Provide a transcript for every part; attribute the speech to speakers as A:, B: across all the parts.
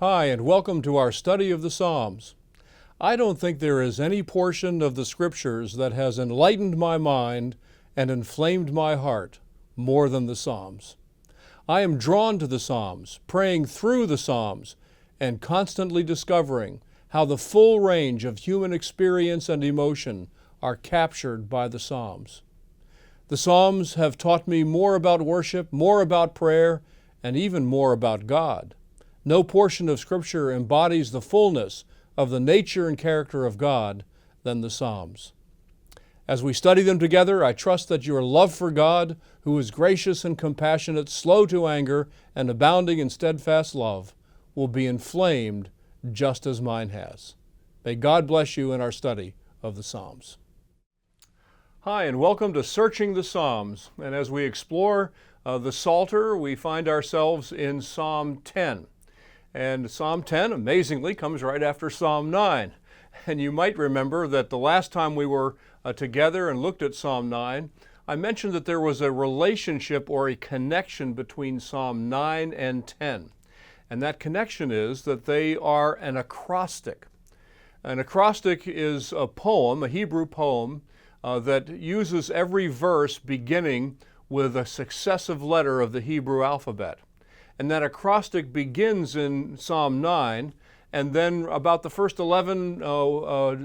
A: Hi, and welcome to our study of the Psalms. I don't think there is any portion of the Scriptures that has enlightened my mind and inflamed my heart more than the Psalms. I am drawn to the Psalms, praying through the Psalms, and constantly discovering how the full range of human experience and emotion are captured by the Psalms. The Psalms have taught me more about worship, more about prayer, and even more about God. No portion of Scripture embodies the fullness of the nature and character of God than the Psalms. As we study them together, I trust that your love for God, who is gracious and compassionate, slow to anger, and abounding in steadfast love, will be inflamed just as mine has. May God bless you in our study of the Psalms. Hi, and welcome to Searching the Psalms. And as we explore the Psalter, we find ourselves in Psalm 10. And Psalm 10, amazingly, comes right after Psalm 9. And you might remember that the last time we were together and looked at Psalm 9, I mentioned that there was a relationship or a connection between Psalm 9 and 10. And that connection is that they are an acrostic. An acrostic is a poem, a Hebrew poem, that uses every verse beginning with a successive letter of the Hebrew alphabet. And that acrostic begins in Psalm 9, and then about the first 11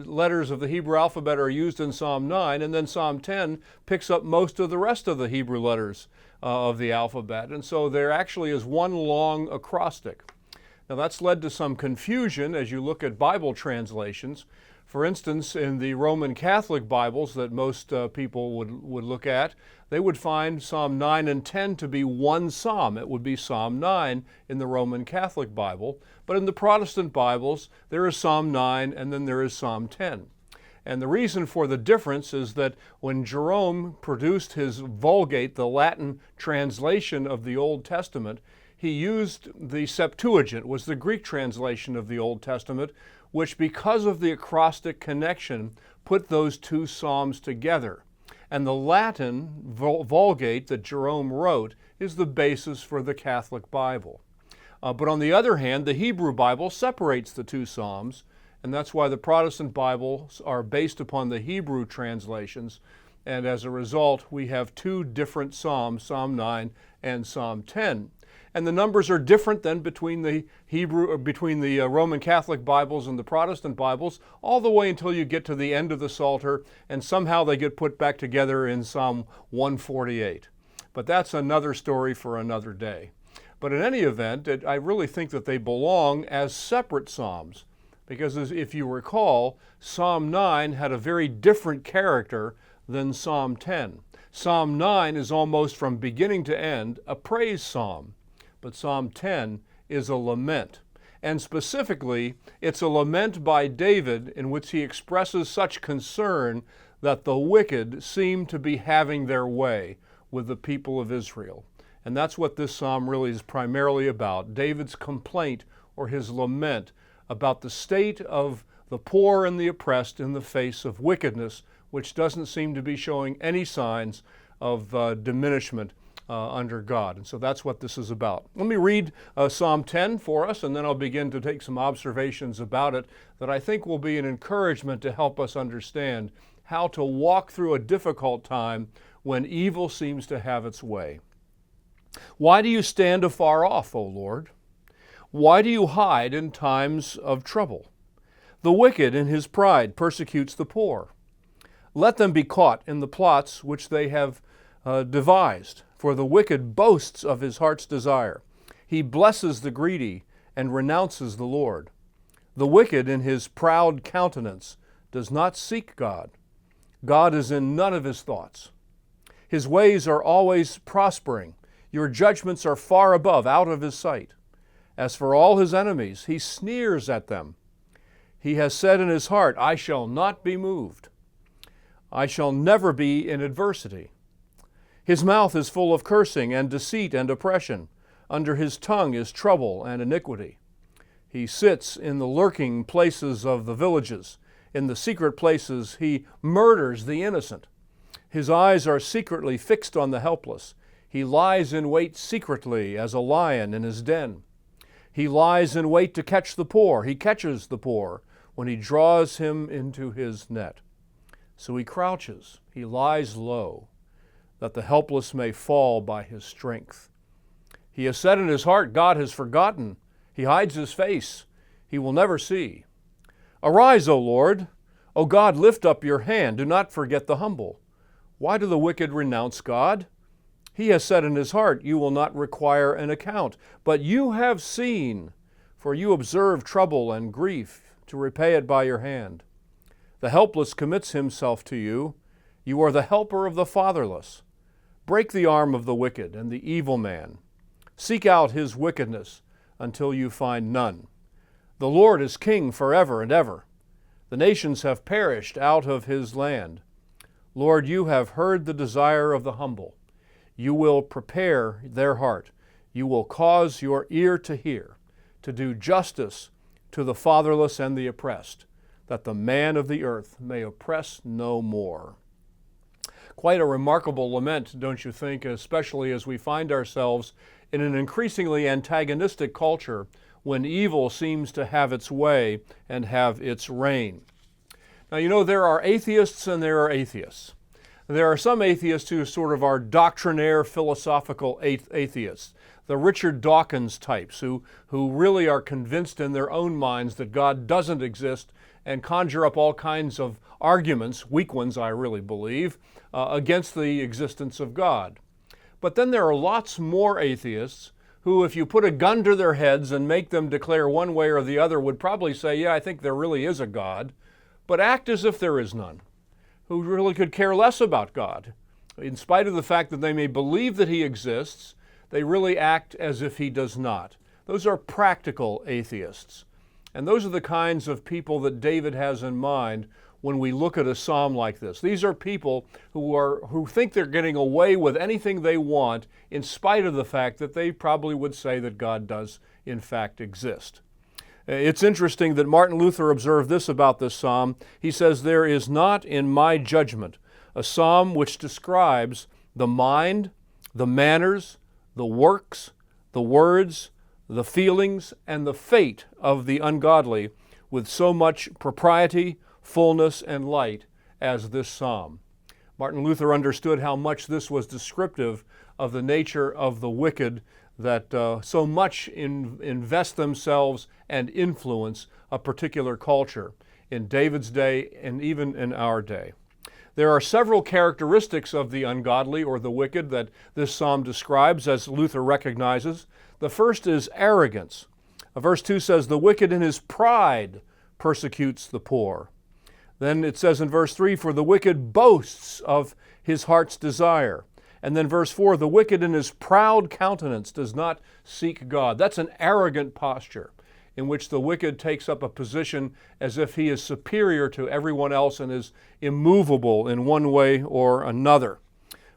A: letters of the Hebrew alphabet are used in Psalm 9, and then Psalm 10 picks up most of the rest of the Hebrew letters of the alphabet. And so there actually is one long acrostic. Now that's led to some confusion as you look at Bible translations. For instance, in the Roman Catholic Bibles that most people would look at, they would find Psalm 9 and 10 to be one psalm. It would be Psalm 9 in the Roman Catholic Bible. But in the Protestant Bibles, there is Psalm 9 and then there is Psalm 10. And the reason for the difference is that when Jerome produced his Vulgate, the Latin translation of the Old Testament, he used the Septuagint, was the Greek translation of the Old Testament, which because of the acrostic connection put those two psalms together. And the Latin Vulgate that Jerome wrote is the basis for the Catholic Bible. But on the other hand, the Hebrew Bible separates the two psalms, and that's why the Protestant Bibles are based upon the Hebrew translations. And as a result, we have two different psalms, Psalm 9 and Psalm 10. And the numbers are different than between the Roman Catholic Bibles and the Protestant Bibles, all the way until you get to the end of the Psalter, and somehow they get put back together in Psalm 148. But that's another story for another day. But in any event, I really think that they belong as separate psalms, because if you recall, Psalm 9 had a very different character than Psalm 10. Psalm 9 is almost from beginning to end a praise psalm. But Psalm 10 is a lament. And specifically, it's a lament by David in which he expresses such concern that the wicked seem to be having their way with the people of Israel. And that's what this psalm really is primarily about, David's complaint or his lament about the state of the poor and the oppressed in the face of wickedness, which doesn't seem to be showing any signs of diminishment under God. And so that's what this is about. Let me read Psalm 10 for us, and then I'll begin to take some observations about it that I think will be an encouragement to help us understand how to walk through a difficult time when evil seems to have its way. Why do you stand afar off, O Lord? Why do you hide in times of trouble? The wicked in his pride persecutes the poor. Let them be caught in the plots which they have devised. For the wicked boasts of his heart's desire. He blesses the greedy and renounces the Lord. The wicked in his proud countenance does not seek God. God is in none of his thoughts. His ways are always prospering. Your judgments are far above, out of his sight. As for all his enemies, he sneers at them. He has said in his heart, I shall not be moved. I shall never be in adversity. His mouth is full of cursing and deceit and oppression. Under his tongue is trouble and iniquity. He sits in the lurking places of the villages. In the secret places he murders the innocent. His eyes are secretly fixed on the helpless. He lies in wait secretly as a lion in his den. He lies in wait to catch the poor. He catches the poor when he draws him into his net. So he crouches, he lies low, that the helpless may fall by his strength. He has said in his heart, God has forgotten. He hides his face. He will never see. Arise, O Lord. O God, lift up your hand. Do not forget the humble. Why do the wicked renounce God? He has said in his heart, you will not require an account. But you have seen, for you observe trouble and grief, to repay it by your hand. The helpless commits himself to you. You are the helper of the fatherless. Break the arm of the wicked and the evil man. Seek out his wickedness until you find none. The Lord is king forever and ever. The nations have perished out of his land. Lord, you have heard the desire of the humble. You will prepare their heart. You will cause your ear to hear, to do justice to the fatherless and the oppressed, that the man of the earth may oppress no more. Quite a remarkable lament, don't you think, especially as we find ourselves in an increasingly antagonistic culture when evil seems to have its way and have its reign. Now, you know, there are atheists and there are atheists. There are some atheists who sort of are doctrinaire philosophical atheists, the Richard Dawkins types who really are convinced in their own minds that God doesn't exist and conjure up all kinds of arguments, weak ones I really believe, against the existence of God. But then there are lots more atheists who, if you put a gun to their heads and make them declare one way or the other, would probably say, yeah, I think there really is a God, but act as if there is none, who really could care less about God. In spite of the fact that they may believe that he exists, they really act as if he does not. Those are practical atheists. And those are the kinds of people that David has in mind when we look at a psalm like this. These are people who think they're getting away with anything they want in spite of the fact that they probably would say that God does in fact exist. It's interesting that Martin Luther observed this about this psalm. He says, there is not in my judgment a psalm which describes the mind, the manners, the works, the words, the feelings, and the fate of the ungodly with so much propriety, fullness, and light as this psalm. Martin Luther understood how much this was descriptive of the nature of the wicked that so much invest themselves and influence a particular culture in David's day and even in our day. There are several characteristics of the ungodly or the wicked that this psalm describes, as Luther recognizes. The first is arrogance. Verse 2 says, the wicked in his pride persecutes the poor. Then it says in verse 3, for the wicked boasts of his heart's desire. And then verse 4, the wicked in his proud countenance does not seek God. That's an arrogant posture in which the wicked takes up a position as if he is superior to everyone else and is immovable in one way or another.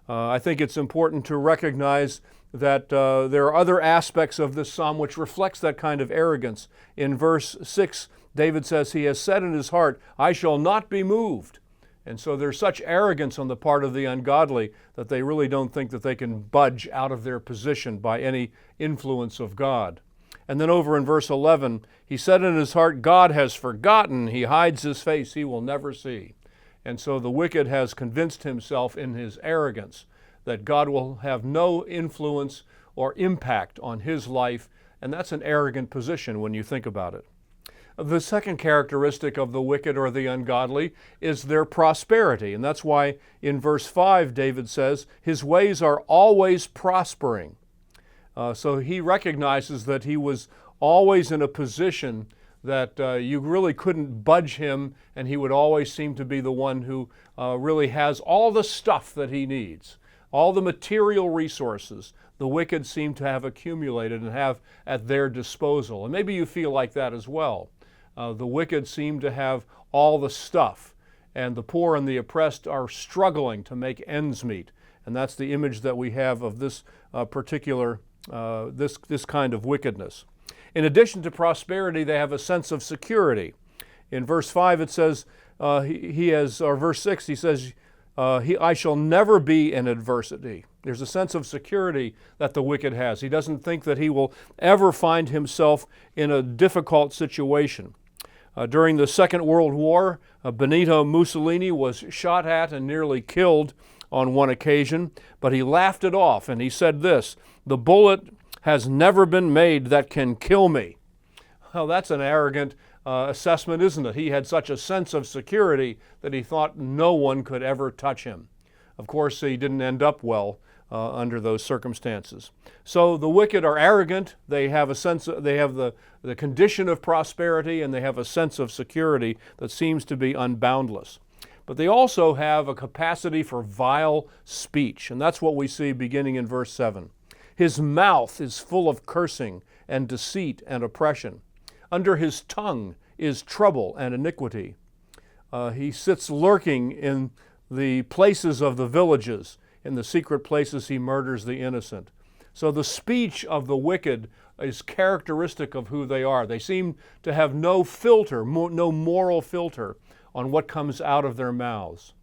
A: I think it's important to recognize that there are other aspects of this psalm which reflects that kind of arrogance. In verse 6, David says, he has said in his heart, I shall not be moved. And so there's such arrogance on the part of the ungodly that they really don't think that they can budge out of their position by any influence of God. And then over in verse 11, he said in his heart, God has forgotten. He hides his face. He will never see. And so the wicked has convinced himself in his arrogance that God will have no influence or impact on his life. And that's an arrogant position when you think about it. The second characteristic of the wicked or the ungodly is their prosperity. And that's why in verse 5, David says, his ways are always prospering. So he recognizes that he was always in a position that you really couldn't budge him, and he would always seem to be the one who really has all the stuff that he needs, all the material resources the wicked seem to have accumulated and have at their disposal. And maybe you feel like that as well. The wicked seem to have all the stuff, and the poor and the oppressed are struggling to make ends meet. And that's the image that we have of this particular, this kind of wickedness. In addition to prosperity, they have a sense of security. In verse 5 it says, verse 6, he says, I shall never be in adversity. There's a sense of security that the wicked has. He doesn't think that he will ever find himself in a difficult situation. During the Second World War, Benito Mussolini was shot at and nearly killed on one occasion, but he laughed it off and he said this, "The bullet has never been made that can kill me." Well, that's an arrogant assessment, isn't it? He had such a sense of security that he thought no one could ever touch him. Of course, he didn't end up well under those circumstances. So the wicked are arrogant. They have a sense. They have the condition of prosperity, and they have a sense of security that seems to be unboundless. But they also have a capacity for vile speech, and that's what we see beginning in verse 7. His mouth is full of cursing and deceit and oppression. Under his tongue is trouble and iniquity. He sits lurking in the places of the villages. In the secret places he murders the innocent. So the speech of the wicked is characteristic of who they are. They seem to have no filter, no moral filter on what comes out of their mouths.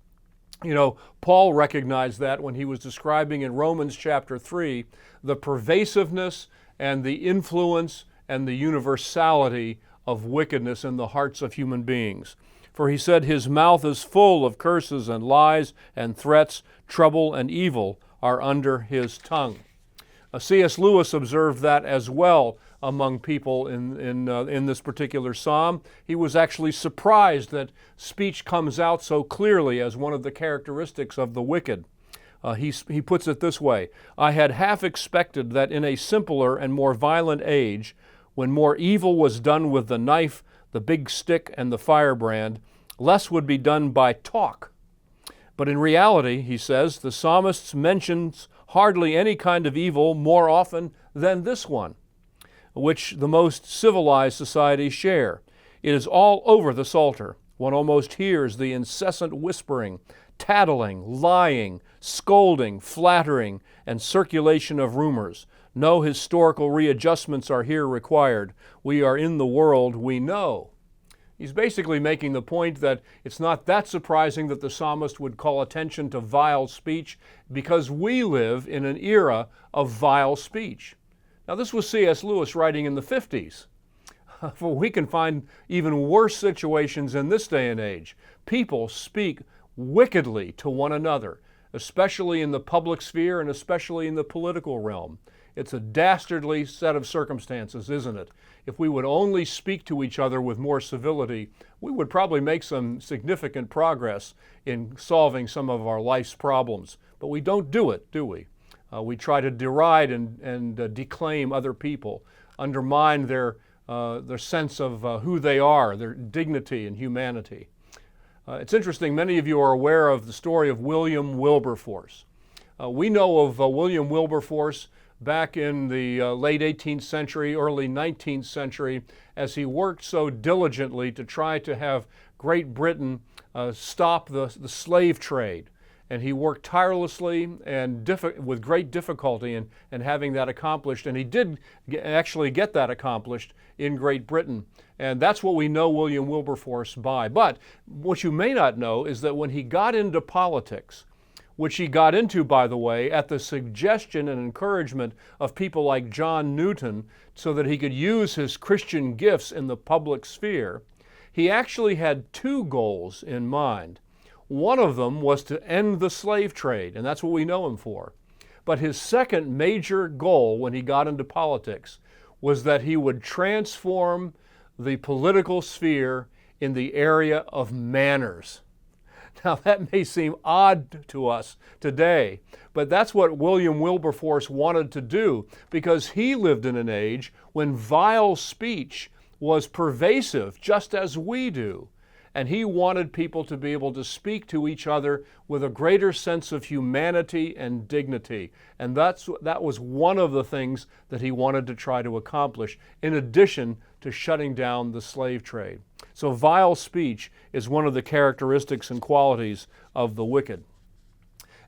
A: You know, Paul recognized that when he was describing in Romans chapter 3 the pervasiveness and the influence and the universality of wickedness in the hearts of human beings. For he said, his mouth is full of curses and lies and threats, trouble and evil are under his tongue. C.S. Lewis observed that as well among people in this particular psalm. He was actually surprised that speech comes out so clearly as one of the characteristics of the wicked. He puts it this way, I had half expected that in a simpler and more violent age, when more evil was done with the knife, the big stick, and the firebrand, less would be done by talk. But in reality, he says, the psalmist mentions hardly any kind of evil more often than this one, which the most civilized societies share. It is all over the Psalter. One almost hears the incessant whispering, tattling, lying, scolding, flattering, and circulation of rumors. No historical readjustments are here required. We are in the world we know. He's basically making the point that it's not that surprising that the psalmist would call attention to vile speech because we live in an era of vile speech. Now, this was C.S. Lewis writing in the 50s. For we can find even worse situations in this day and age. People speak wickedly to one another, especially in the public sphere and especially in the political realm. It's a dastardly set of circumstances, isn't it? If we would only speak to each other with more civility, we would probably make some significant progress in solving some of our life's problems. But we don't do it, do we? We try to deride and declaim other people, undermine their sense of who they are, their dignity and humanity. It's interesting, many of you are aware of the story of William Wilberforce. We know of William Wilberforce back in the late 18th century, early 19th century, as he worked so diligently to try to have Great Britain stop the slave trade. And he worked tirelessly and with great difficulty in having that accomplished. And he did actually get that accomplished in Great Britain. And that's what we know William Wilberforce by. But what you may not know is that when he got into politics, which he got into, by the way, at the suggestion and encouragement of people like John Newton so that he could use his Christian gifts in the public sphere, he actually had two goals in mind. One of them was to end the slave trade, and that's what we know him for. But his second major goal when he got into politics was that he would transform the political sphere in the area of manners. Now, that may seem odd to us today, but that's what William Wilberforce wanted to do because he lived in an age when vile speech was pervasive, just as we do. And he wanted people to be able to speak to each other with a greater sense of humanity and dignity. And that was one of the things that he wanted to try to accomplish, in addition to shutting down the slave trade. So vile speech is one of the characteristics and qualities of the wicked.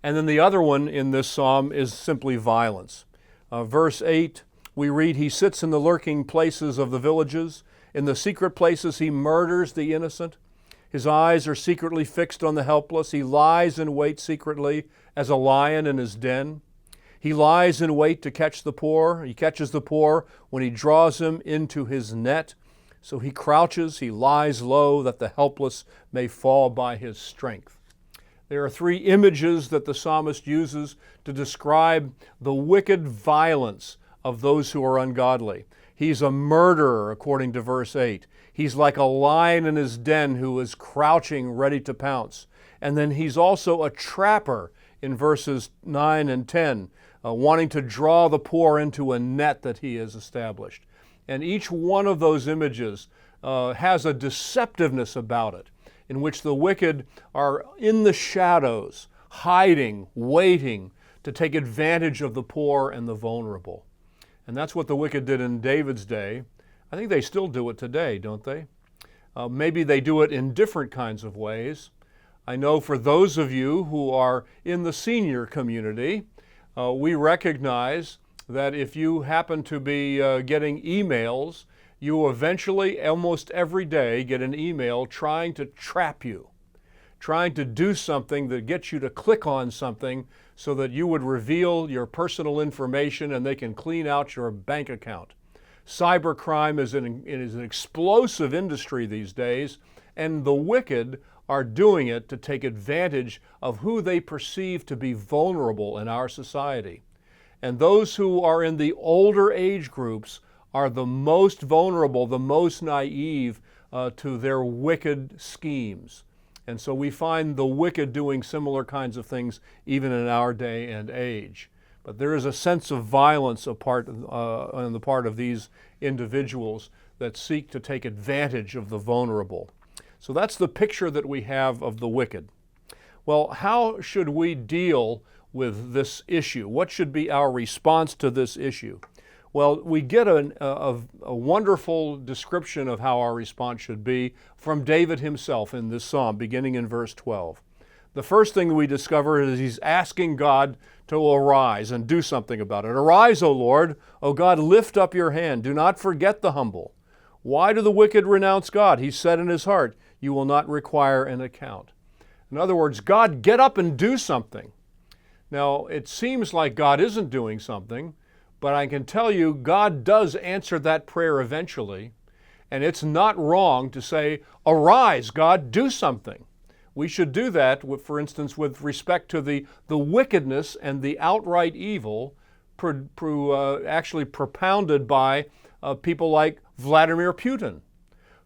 A: And then the other one in this psalm is simply violence. Verse 8, we read, he sits in the lurking places of the villages. In the secret places he murders the innocent. His eyes are secretly fixed on the helpless. He lies in wait secretly as a lion in his den. He lies in wait to catch the poor. He catches the poor when he draws him into his net. So he crouches, he lies low, that the helpless may fall by his strength. There are three images that the psalmist uses to describe the wicked violence of those who are ungodly. He's a murderer, according to verse 8. He's like a lion in his den who is crouching, ready to pounce. And then he's also a trapper in verses 9 and 10, wanting to draw the poor into a net that he has established. And each one of those images has a deceptiveness about it, in which the wicked are in the shadows, hiding, waiting to take advantage of the poor and the vulnerable. And that's what the wicked did in David's day. I think they still do it today, don't they? Maybe they do it in different kinds of ways. I know for those of you who are in the senior community, we recognize that if you happen to be getting emails, you eventually, almost every day, get an email trying to trap you, trying to do something that gets you to click on something so that you would reveal your personal information and they can clean out your bank account. Cybercrime is an explosive industry these days, and the wicked are doing it to take advantage of who they perceive to be vulnerable in our society. And those who are in the older age groups are the most vulnerable, the most naive to their wicked schemes. And so we find the wicked doing similar kinds of things even in our day and age. But there is a sense of violence on the part of these individuals that seek to take advantage of the vulnerable. So that's the picture that we have of the wicked. Well, how should we deal with this issue? What should be our response to this issue? Well, we get a wonderful description of how our response should be from David himself in this psalm, beginning in verse 12. The first thing we discover is he's asking God to arise and do something about it. Arise, O Lord, O God, lift up your hand. Do not forget the humble. Why do the wicked renounce God? He said in his heart, you will not require an account. In other words, God, get up and do something. Now, it seems like God isn't doing something, but I can tell you God does answer that prayer eventually, and it's not wrong to say, arise, God, do something. We should do that, for instance, with respect to the wickedness and the outright evil actually propounded by people like Vladimir Putin,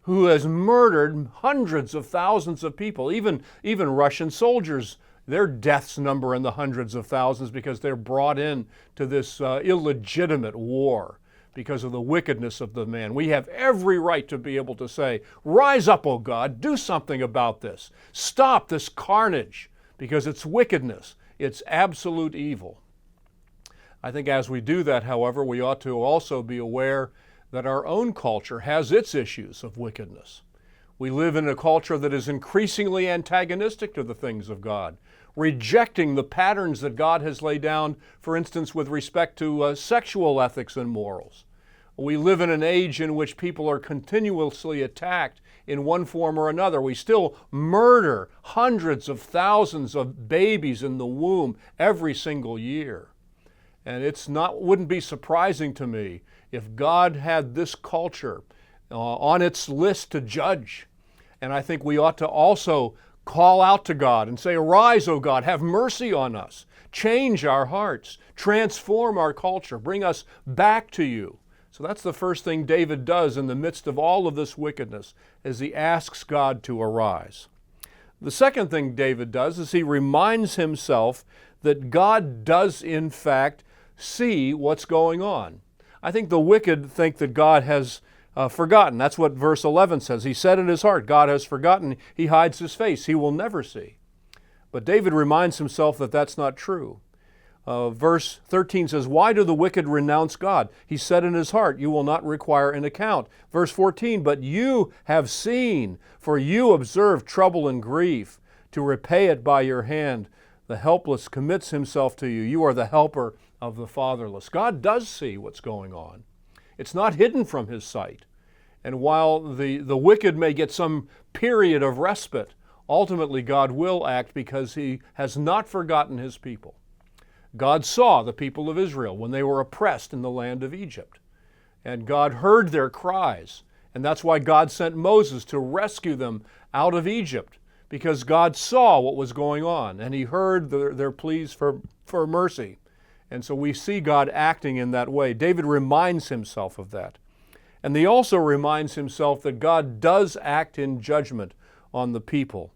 A: who has murdered hundreds of thousands of people, even Russian soldiers. Their deaths number in the hundreds of thousands because they're brought in to this illegitimate war because of the wickedness of the man. We have every right to be able to say, rise up, O God, do something about this. Stop this carnage because it's wickedness. It's absolute evil. I think as we do that, however, we ought to also be aware that our own culture has its issues of wickedness. We live in a culture that is increasingly antagonistic to the things of God, rejecting the patterns that God has laid down, for instance, with respect to sexual ethics and morals. We live in an age in which people are continuously attacked in one form or another. We still murder hundreds of thousands of babies in the womb every single year. And wouldn't be surprising to me if God had this culture on its list to judge. And I think we ought to also call out to God and say, arise, O God, have mercy on us, change our hearts, transform our culture, bring us back to you. So that's the first thing David does in the midst of all of this wickedness, as he asks God to arise. The second thing David does is he reminds himself that God does in fact see what's going on. I think the wicked think that God has forgotten. That's what verse 11 says. He said in his heart, God has forgotten. He hides his face. He will never see. But David reminds himself that that's not true. Verse 13 says, why do the wicked renounce God? He said in his heart, you will not require an account. Verse 14, but you have seen, for you observe trouble and grief, to repay it by your hand. The helpless commits himself to you. You are the helper of the fatherless. God does see what's going on. It's not hidden from his sight. And while the wicked may get some period of respite, ultimately God will act because he has not forgotten his people. God saw the people of Israel when they were oppressed in the land of Egypt. And God heard their cries. And that's why God sent Moses to rescue them out of Egypt, because God saw what was going on and He heard their pleas for mercy. And so we see God acting in that way. David reminds himself of that. And he also reminds himself that God does act in judgment on the people.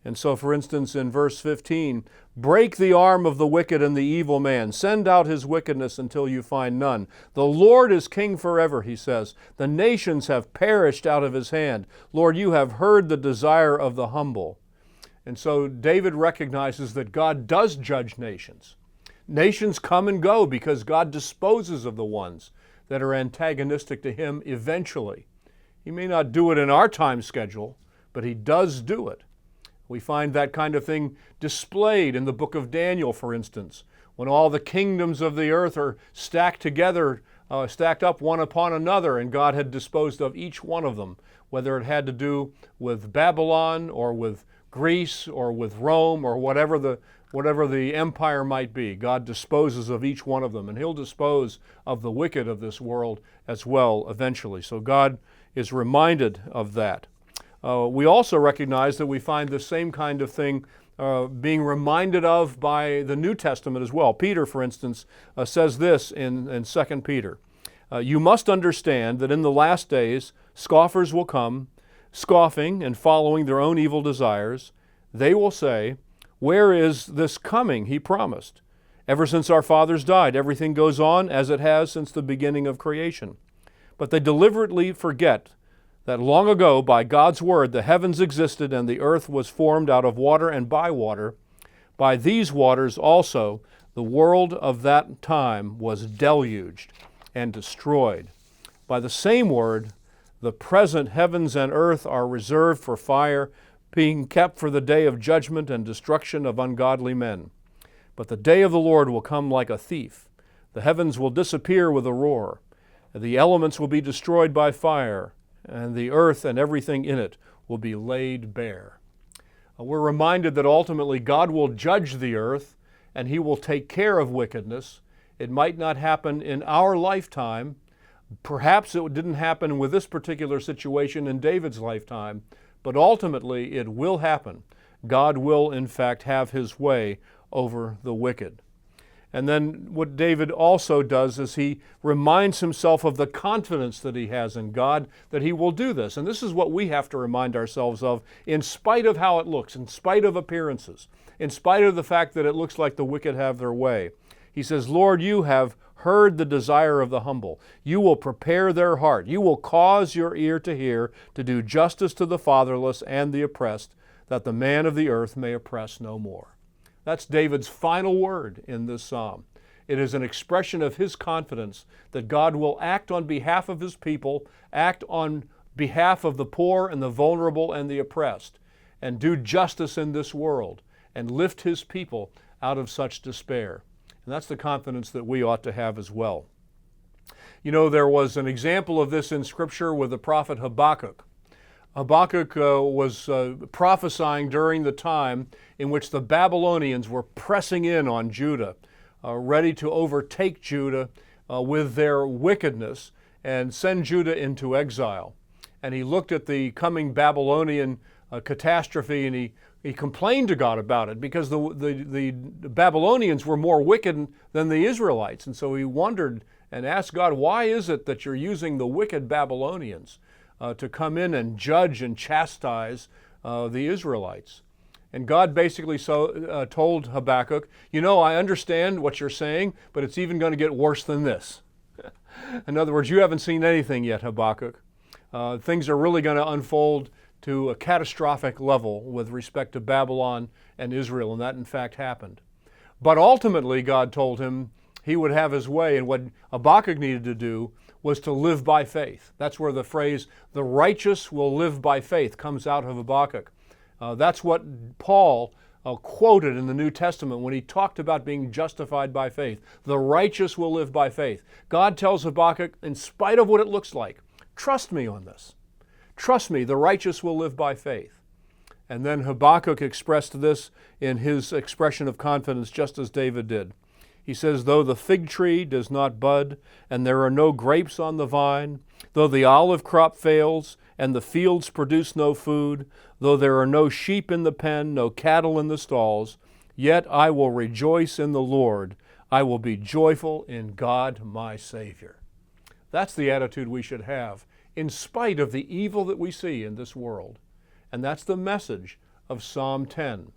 A: And so, for instance, in verse 15, break the arm of the wicked and the evil man. Send out his wickedness until you find none. The Lord is king forever, he says. The nations have perished out of his hand. Lord, you have heard the desire of the humble. And so David recognizes that God does judge nations. Nations come and go because God disposes of the ones that are antagonistic to him eventually. He may not do it in our time schedule, but he does do it. We find that kind of thing displayed in the book of Daniel, for instance, when all the kingdoms of the earth are stacked together, stacked up one upon another, and God had disposed of each one of them, whether it had to do with Babylon or with Greece or with Rome or whatever the empire might be. God disposes of each one of them, and He'll dispose of the wicked of this world as well eventually. So God is reminded of that. We also recognize that we find the same kind of thing being reminded of by the New Testament as well. Peter, for instance, says this in 2 Peter. You must understand that in the last days scoffers will come, scoffing and following their own evil desires. They will say, where is this coming he promised? Ever since our fathers died, everything goes on as it has since the beginning of creation. But they deliberately forget that long ago, by God's word, the heavens existed and the earth was formed out of water and by water. By these waters also, the world of that time was deluged and destroyed. By the same word, the present heavens and earth are reserved for fire, being kept for the day of judgment and destruction of ungodly men. But the day of the Lord will come like a thief. The heavens will disappear with a roar. The elements will be destroyed by fire, and the earth and everything in it will be laid bare. We're reminded that ultimately God will judge the earth and He will take care of wickedness. It might not happen in our lifetime. Perhaps it didn't happen with this particular situation in David's lifetime, but ultimately it will happen. God will, in fact, have His way over the wicked. And then what David also does is he reminds himself of the confidence that he has in God that He will do this. And this is what we have to remind ourselves of in spite of how it looks, in spite of appearances, in spite of the fact that it looks like the wicked have their way. He says, Lord, you have heard the desire of the humble. You will prepare their heart. You will cause your ear to hear, to do justice to the fatherless and the oppressed, that the man of the earth may oppress no more. That's David's final word in this psalm. It is an expression of his confidence that God will act on behalf of His people, act on behalf of the poor and the vulnerable and the oppressed, and do justice in this world, and lift His people out of such despair. And that's the confidence that we ought to have as well. You know, there was an example of this in Scripture with the prophet Habakkuk. Habakkuk was prophesying during the time in which the Babylonians were pressing in on Judah, ready to overtake Judah with their wickedness and send Judah into exile. And he looked at the coming Babylonian catastrophe and he complained to God about it because the Babylonians were more wicked than the Israelites. And so he wondered and asked God, why is it that you're using the wicked Babylonians to come in and judge and chastise the Israelites? And God basically told Habakkuk, you know, I understand what you're saying, but it's even going to get worse than this. In other words, you haven't seen anything yet, Habakkuk. Things are really going to unfold to a catastrophic level with respect to Babylon and Israel, and that in fact happened. But ultimately, God told him he would have his way, and what Habakkuk needed to do was to live by faith. That's where the phrase, the righteous will live by faith, comes out of Habakkuk. That's what Paul quoted in the New Testament when he talked about being justified by faith. The righteous will live by faith. God tells Habakkuk, in spite of what it looks like, trust me on this. Trust me, the righteous will live by faith. And then Habakkuk expressed this in his expression of confidence just as David did. He says, though the fig tree does not bud, and there are no grapes on the vine, though the olive crop fails, and the fields produce no food, though there are no sheep in the pen, no cattle in the stalls, yet I will rejoice in the Lord. I will be joyful in God my Savior. That's the attitude we should have, in spite of the evil that we see in this world. And that's the message of Psalm 10,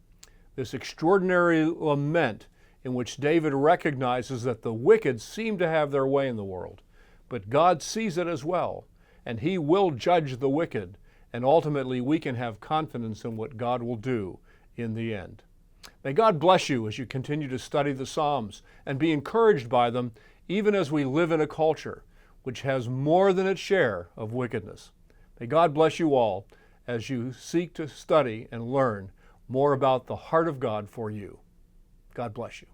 A: this extraordinary lament in which David recognizes that the wicked seem to have their way in the world, but God sees it as well, and He will judge the wicked, and ultimately we can have confidence in what God will do in the end. May God bless you as you continue to study the Psalms and be encouraged by them, even as we live in a culture which has more than its share of wickedness. May God bless you all as you seek to study and learn more about the heart of God for you. God bless you.